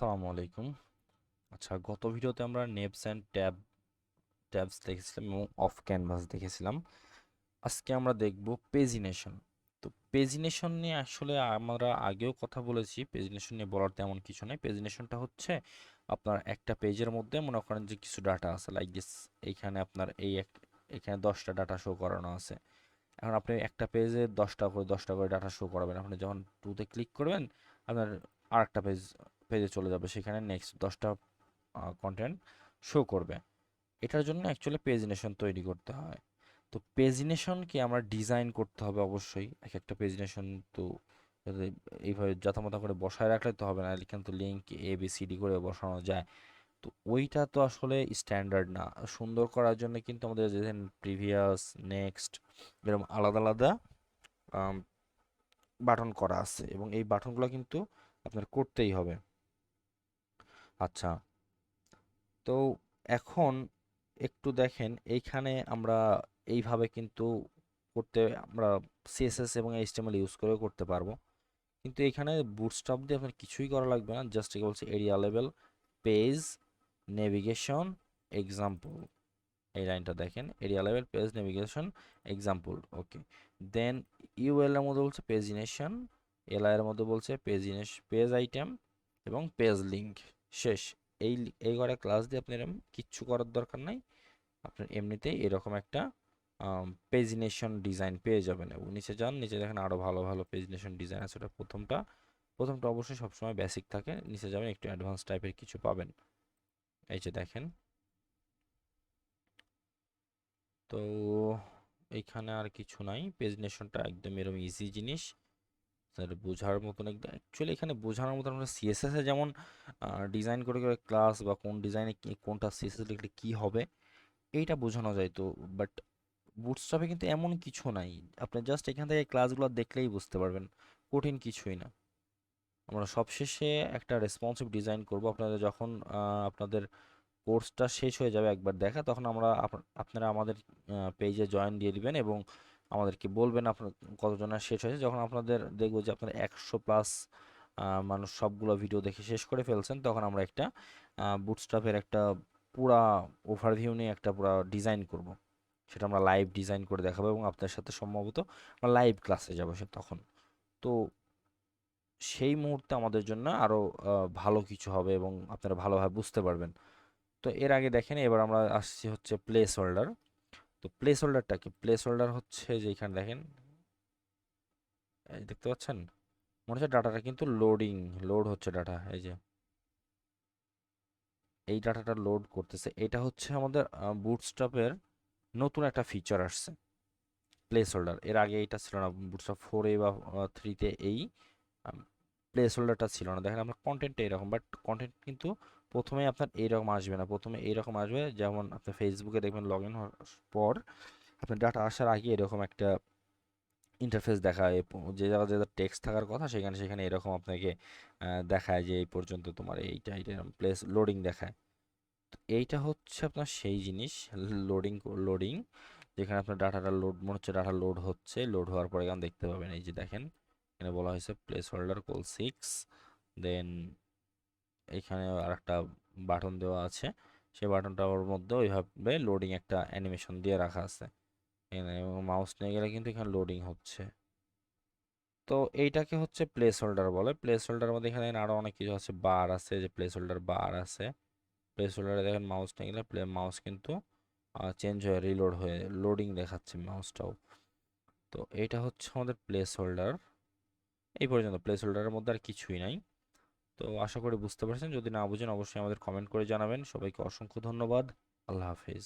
আসসালামু আলাইকুম। আচ্ছা, গত ভিডিওতে আমরা নেবস অ্যান্ড ট্যাবস দেখেছিলাম এবং অফ ক্যানভাস দেখেছিলাম। আজকে আমরা দেখব পেজিনেশন। তো পেজিনেশন নিয়ে আসলে আমরা আগেও কথা বলেছি। পেজিনেশন নিয়ে বলার তেমন কিছু নেই। পেজিনেশনটা হচ্ছে আপনার একটা পেজের মধ্যে মনে করেন যে কিছু ডাটা আছে লাইক দিস। এইখানে আপনার এখানে 10টা ডাটা শো করানো আছে। এখন আপনি একটা পেজে 10টা করে ডাটা শো করাবেন। আপনি যখন টুতে ক্লিক করবেন, আপনার আরেকটা পেজে চলে যাবে, সেখানে নেক্সট 10টা কন্টেন্ট শো করবে। এটার জন্য অ্যাকচুয়ালি পেজিনেশন তৈরি করতে হয়। তো পেজিনেশনকে আমরা ডিজাইন করতে হবে অবশ্যই। এক একটা পেজিনেশন তো যদি এইভাবে জাতামাতা করে বসায় রাখলে তো হবে না, এখানে তো লিঙ্ক ABCD করে বসানো যায়। তো ওইটা তো আসলে স্ট্যান্ডার্ড না। সুন্দর করার জন্য কিন্তু আমাদের যে প্রিভিয়াস, নেক্সট, এরকম আলাদা আলাদা বাটন করা আছে এবং এই বাটনগুলো কিন্তু আপনার করতেই হবে। আচ্ছা, তো এখন একটু দেখেন, এইখানে আমরা এইভাবে কিন্তু করতে, আমরা CSS এবং HTML ইউজ করেও করতে পারবো। কিন্তু এখানে বুটস্ট্র্যাপ দিয়ে আপনার কিছুই করা লাগবে না। জাস্ট একে বলছে area level, page, navigation, example. এই লাইনটা দেখেন, area level, page, navigation, example. Okay, then UL এর মধ্যে বলছে পেজিনেশন, এলআই এর মধ্যে বলছে পেজ আইটেম এবং পেজ লিঙ্ক। শেষ। এই কটা ক্লাস দিয়ে আপনার কিচ্ছু করার দরকার নাই। আপনার এমনিতেই এরকম একটা পেজিনেশন ডিজাইন পেয়ে যাবেন। এবং নিচে যান, নিচে দেখেন আরো ভালো ভালো পেজিনেশন ডিজাইন আছে। ওটা প্রথমটা অবশ্যই সবসময় বেসিক থাকে, নিচে যাবেন একটু অ্যাডভান্স টাইপের কিছু পাবেন। এই যে দেখেন। তো এইখানে আর কিছু নাই, পেজিনেশনটা একদম এরকম ইজি জিনিস, স্যার বোঝার মতন একদম। অ্যাকচুয়ালি এখানে বোঝানোর মতন আমরা CSS এ যেমন ডিজাইন করে করে ক্লাস বা কোন ডিজাইনে কোনটা CSS লিখলে কি হবে এইটা বোঝানো যায় তো। বাট বুটস্ট্র্যাপে কিন্তু এমন কিছু নাই। আপনি জাস্ট এখান থেকে ক্লাসগুলো দেখলেই বুঝতে পারবেন, কঠিন কিছুই না। আমরা সবশেষে একটা রেসপন্সিভ ডিজাইন করব। আপনাদের যখন আপনাদের কোর্সটা শেষ হয়ে যাবে একবার দেখা, তখন আপনারা আমাদের পেজে জয়েন দিয়ে দিবেন এবং আমাদেরকে বলবেন আপনার কতজনের শেষ হয়েছে। যখন আপনাদের দেখবো যে আপনার 100+ মানুষ সবগুলো ভিডিও দেখে শেষ করে ফেলছেন, তখন আমরা একটা বুটস্ট্র্যাপের একটা পুরা ওভারভিউ নিয়ে একটা পুরা ডিজাইন করব। সেটা আমরা লাইভ ডিজাইন করে দেখাবো এবং আপনার সাথে সম্ভবত আমরা লাইভ ক্লাসে যাবো সে তখন। তো সেই মুহূর্তে আমাদের জন্য আরো ভালো কিছু হবে এবং আপনারা ভালোভাবে বুঝতে পারবেন। তো এর আগে দেখেন, এবার আমরা আসছি হচ্ছে প্লেস হোল্ডার। তো প্লেস হোল্ডারটা কি? প্লেস হোল্ডার হচ্ছে যে এখানে দেখেন, এই দেখতে পাচ্ছেন, মনে হচ্ছে ডাটাটা কিন্তু লোড হচ্ছে ডাটা। এই যে এই ডাটাটা লোড করতেছে, এটা হচ্ছে আমাদের বুটস্ট্র্যাপের নতুন একটা ফিচার আসছে, প্লেস হোল্ডার। এর আগে এটা ছিল না, বুটস্ট্র্যাপ 4 বা 3 এই প্লেস হোল্ডারটা ছিল না। দেখেন আপনার কন্টেন্টটা এরকম, বাট কন্টেন্ট কিন্তু প্রথমে আপনার এইরকম আসবে না। প্রথমে এইরকম আসবে, যেমন আপনি ফেসবুকে দেখবেন লগ ইন হওয়ার পর আপনার ডাটা আসার আগে এরকম একটা ইন্টারফেস দেখায়। যে জায়গায় যে টেক্সট থাকার কথা সেখানে সেখানে এরকম আপনাকে দেখায় যে এই পর্যন্ত তোমার এইটা এটা প্লেস লোডিং দেখায়। তো এইটা হচ্ছে আপনার সেই জিনিস, লোডিং লোডিং, যেখানে আপনার ডাটাটা লোড, মনে হচ্ছে ডাটা লোড হচ্ছে। লোড হওয়ার পরে এখানে দেখতে পাবেন, এই যে দেখেন এখানে বলা হয়েছে প্লেস হোল্ডার কল 6। দেন এখানে আর একটা বাটন দেওয়া আছে, সেই বাটনটার মধ্যে ওইভাবে লোডিং একটা অ্যানিমেশন দিয়ে রাখা আছে এখানে, এবং মাউস নিয়ে গেলে কিন্তু এখানে লোডিং হচ্ছে। তো এইটাকে হচ্ছে প্লেস হোল্ডার বলে। প্লেস হোল্ডারের মধ্যে এখানে আরো অনেক কিছু আছে, বার আছে, যে প্লেস হোল্ডার বার আছে। প্লেস হোল্ডারে দেখেন মাউস নিয়ে গেলে মাউস কিন্তু চেঞ্জ হয়ে রিলোড হয়ে লোডিং দেখাচ্ছে মাউসটাও। তো এইটা হচ্ছে আমাদের প্লেস হোল্ডার। এই পর্যন্ত প্লেস হোল্ডারের মধ্যে আর কিছুই নাই। তো আশা করি বুঝতে পারছেন। যদি না বুঝেন অবশ্যই আমাদের কমেন্ট করে জানাবেন। সবাইকে অসংখ্য ধন্যবাদ। আল্লাহ হাফেজ।